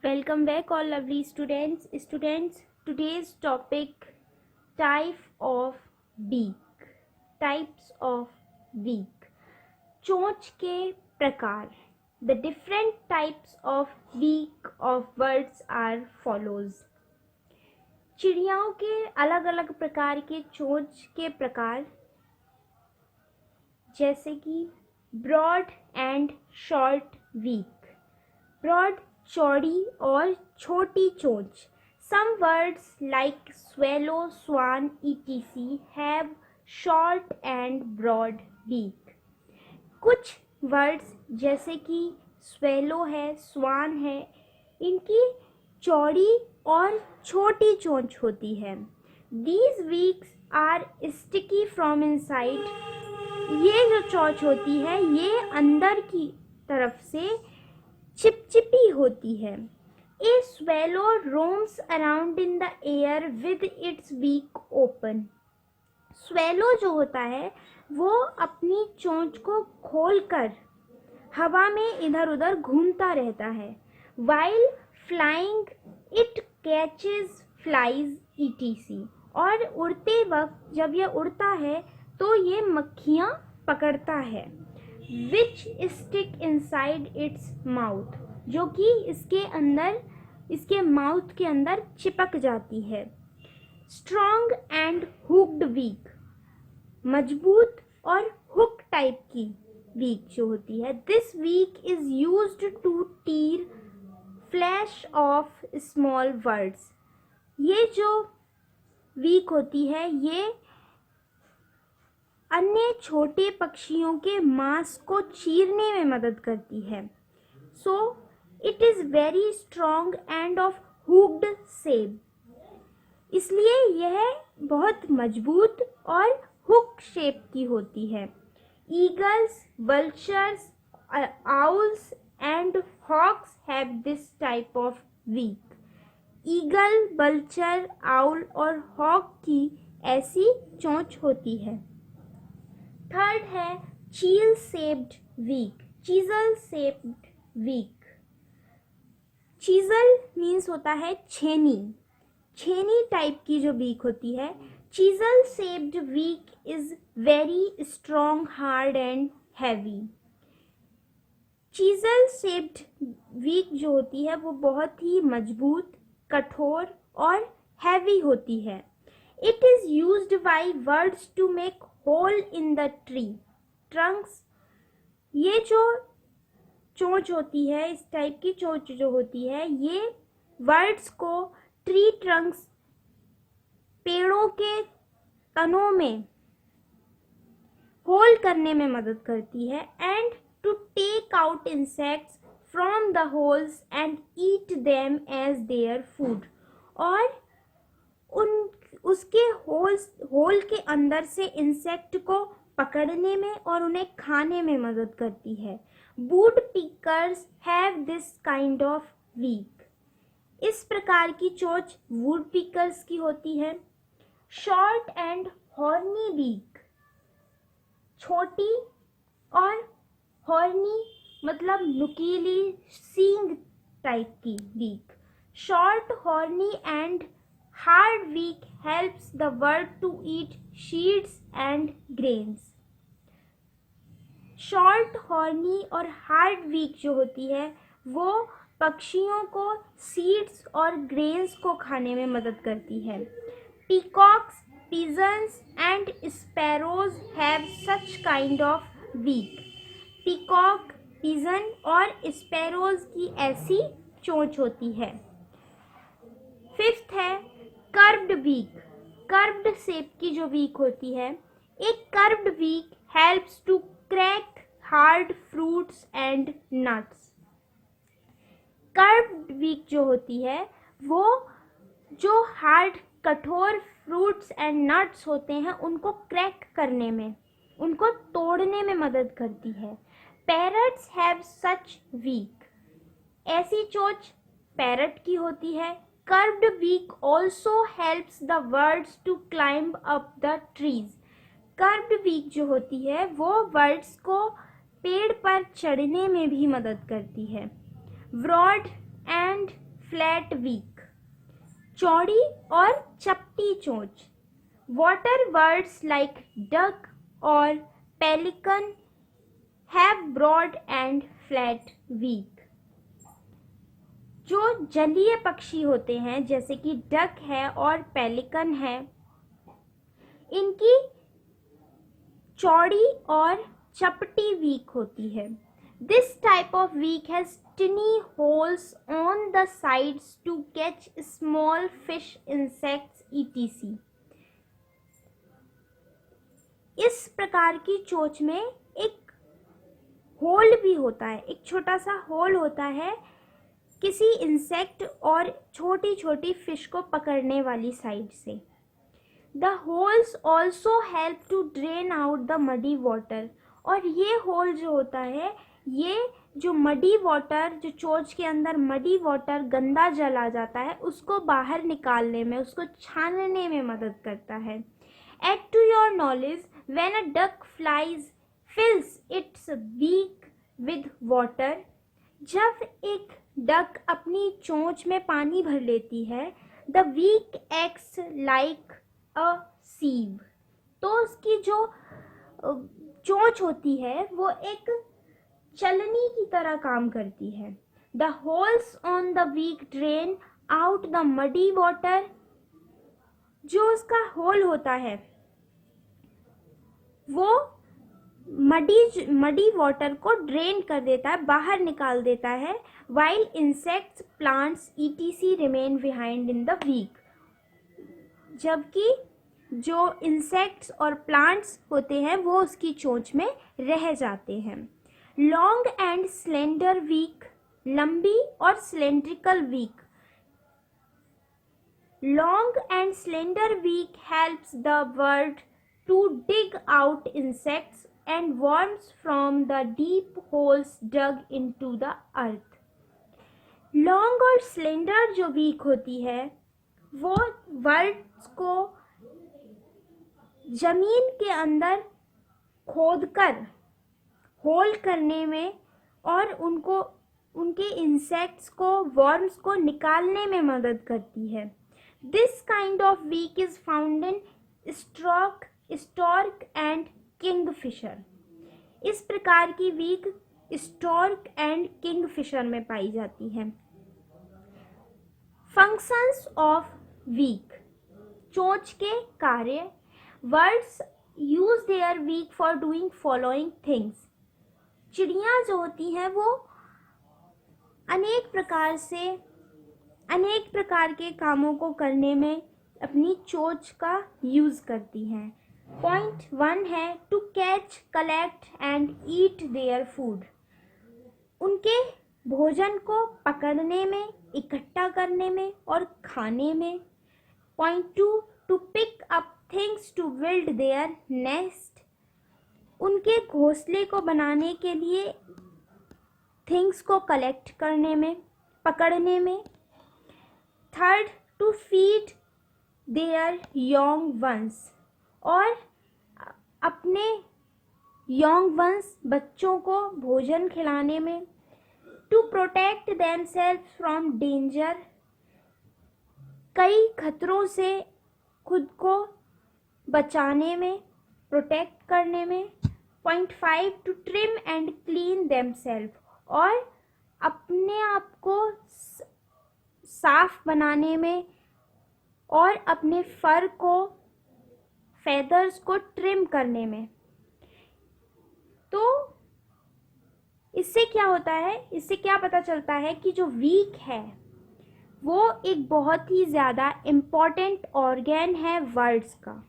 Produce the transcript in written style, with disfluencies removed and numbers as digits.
Welcome back all lovely students. Today's topic type of beak. Types of beak. चोंच के प्रकार. The different types of beak of birds are follows. चिड़ियाओं के अलग अलग प्रकार के चोंच के प्रकार जैसे कि broad and short beak. Broad चौड़ी और छोटी चोंच. Some birds like swallow, swan, etc. have short and broad beak. कुछ birds जैसे कि swallow है, swan है, इनकी चौड़ी और छोटी चोंच होती है. These beaks are sticky from inside. ये जो चोंच होती है ये अंदर की तरफ से चिपचिपी होती है. A swallow roams around in the air with its beak open. swallow जो होता है वो अपनी चोंच को खोलकर हवा में इधर उधर घूमता रहता है. While flying it catches flies etc. और उड़ते वक्त जब यह उड़ता है तो ये मक्खियाँ पकड़ता है. Which stick inside its mouth. जो कि इसके माउथ के अंदर चिपक जाती है. Strong and hooked beak. मजबूत और हुक टाइप की बीक जो होती है. This beak is used to tear flesh of small birds. ये जो बीक होती है ये अन्य छोटे पक्षियों के मांस को चीरने में मदद करती है. So it is very strong and of hooked shape. इसलिए यह बहुत मजबूत और हुक शेप की होती है. Eagles, vultures, owls and hawks have this type of beak. Eagle, vulture, owl और hawk की ऐसी चोंच होती है. थर्ड है chisel shaped beak. Chisel shaped beak. Chisel means होता है छेनी. छेनी टाइप की जो बीक होती है. Chisel shaped beak is very strong, hard and heavy. Chisel shaped beak जो होती है वो बहुत ही मजबूत, कठोर और हैवी होती है. It is used by birds to make hole in the tree trunks. ये जो चोंच होती है, इस टाइप की चोंच जो होती है ये बर्ड्स को ट्री ट्रंक्स, पेड़ों के तनों में होल करने में मदद करती है. And to take out insects from the holes and eat them as their food. और उसके होल के अंदर से इंसेक्ट को पकड़ने में और उन्हें खाने में मदद करती है. Woodpeckers have this kind of beak. इस प्रकार की चोंच वुड पिकर्स की होती है. Short and horny beak. छोटी और हॉर्नी मतलब नुकीली सींग टाइप की beak. Short, horny and hard beak helps the bird to eat seeds and grains. Short, horny और हार्ड बीक जो होती है वो पक्षियों को सीड्स और ग्रेन्स को खाने में मदद करती है. Peacocks, pigeons and sparrows have such kind of beak. Peacock, pigeon और स्पैरोज की ऐसी चोंच होती है. फिफ्थ है कर्व्ड बीक. कर्व्ड शेप की जो बीक होती है. एक curved beak helps to crack hard fruits and nuts. Curved beak जो होती है वो जो हार्ड कठोर फ्रूट्स एंड नट्स होते हैं उनको क्रैक करने में, उनको तोड़ने में मदद करती है. Parrots have such beak. ऐसी चोंच पैरट की होती है. Curved beak also helps the birds to climb up the trees. Curved beak जो होती है वो birds को पेड़ पर चढ़ने में भी मदद करती है. Broad and फ्लैट बीक, चौड़ी और चपटी चोंच। वाटर बर्ड्स लाइक डक और pelican have broad and flat beak. जो जलीय पक्षी होते हैं जैसे कि डक है और पेलिकन है, इनकी चौड़ी और चपटी बीक होती है। This type of beak has tiny holes on the sides to catch small fish, insects, etc. इस प्रकार की चोंच में एक होल भी होता है, एक छोटा सा होल होता है किसी इंसेक्ट और छोटी छोटी फिश को पकड़ने वाली साइड से। The holes also help to drain out the muddy water. और ये होल जो होता है, ये जो मडी वाटर, जो चोंच के अंदर मडी वाटर, गंदा जल आ जाता है, उसको बाहर निकालने में, उसको छानने में मदद करता है। Add to your knowledge, when a duck fills its beak with water, जब एक डक अपनी चोंच में पानी भर लेती है, the beak acts like a sieve. तो उसकी जो चोंच होती है वो एक चलनी की तरह काम करती है। The holes on the beak drain out the muddy water. जो उसका होल होता है वो मडी वाटर को ड्रेन कर देता है, बाहर निकाल देता है। While insects, plants, etc. remain behind in the beak. जबकि जो इंसेक्ट्स और प्लांट्स होते हैं वो उसकी चोंच में रह जाते हैं। लॉन्ग एंड स्लेंडर बीक, लंबी और cylindrical beak. Long and slender beak helps the bird to dig out insects and worms from the deep holes dug into the earth. Long और स्लेंडर जो बीक होती है वो बर्ड्स को जमीन के अंदर खोदकर होल करने में और उनको, उनके इंसेक्ट्स को, वर्म्स को निकालने में मदद करती है। This kind of beak is found in stork and kingfisher. इस प्रकार की बीक स्टॉर्क एंड किंगफिशर में पाई जाती है। फंक्शंस ऑफ बीक, चोंच के कार्य। Birds use their beak for doing following things. चिड़ियाँ जो होती हैं वो अनेक प्रकार के कामों को करने में अपनी चोंच का यूज करती हैं। पॉइंट 1 है to catch, collect and eat their food. उनके भोजन को पकड़ने में, इकट्ठा करने में और खाने में। Point 2 to pick up things to build their nest. उनके घोंसले को बनाने के लिए थिंग्स को कलेक्ट करने में, पकड़ने में। Third to feed their young ones, और अपने यंग वंस, बच्चों को भोजन खिलाने में। To protect themselves from danger, कई खतरों से खुद को बचाने में, प्रोटेक्ट करने में। Point 5 to trim and clean themself, और अपने आप को साफ बनाने में और अपने फर को, फेदर्स को ट्रिम करने में। तो इससे क्या होता है, इससे क्या पता चलता है कि जो बीक है वो एक बहुत ही ज़्यादा इम्पॉर्टेंट ऑर्गन है बर्ड्स का।